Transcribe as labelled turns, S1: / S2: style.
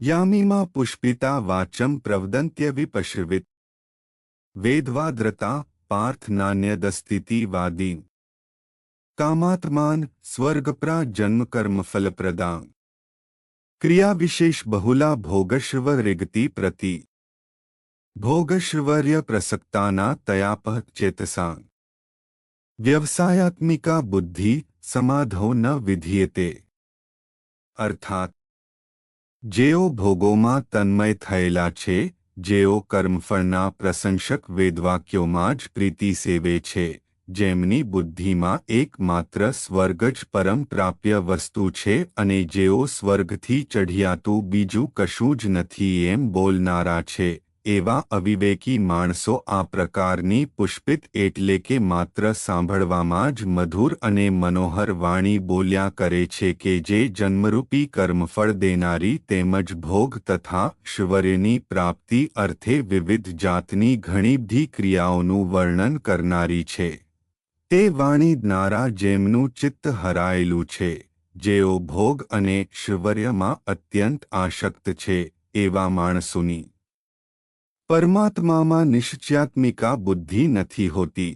S1: यामिमा पुष्पिता वाचं प्रवदन्त्य विपश्रवित् वेदवाद्रता पार्थ नान्यदस्तीति वादीन् कामात्मान स्वर्गप्रा जन्म कर्म फलप्रदां क्रिया विशेष बहुला भोगश्रव रिगति प्रति भोगश्रवर्य प्रसक्ताना तयापह चेतसां व्यवसायात्मिका बुद्धि समाधो न विधीयते अर्थात जेओ भोगोमा तन्मय थयेला छे जेओ कर्मफळना प्रशंसक वेदवाक्योमां ज प्रीति सेवे छे जेमनी बुद्धिमां एकमात्र स्वर्ग ज परम प्राप्य वस्तु छे अने जेओ स्वर्गथी चढ़ियातुं बीजुं कशुं ज नथी एम बोलनारा छे एवा अविवेकी माणसो आ प्रकारनी पुष्पित एटले के मात्र सांभळवामां ज मधुर अने मनोहर वाणी बोल्या करे छे के जे जन्मरूपी कर्मफळ देनारी तेमज भोग तथा ऐश्वर्यनी प्राप्ति अर्थे विविध जातनी घणी बधी क्रियाओनुं वर्णन करनारी छे ते वाणी ज्ञारा जेमनुं चित्त हरायेलुं छे जेओ भोग अने ऐश्वर्यमां अत्यंत आसक्त छे एवा माणसोनी परमात्मामां निश्चयात्मिका बुद्धि नहीं होती।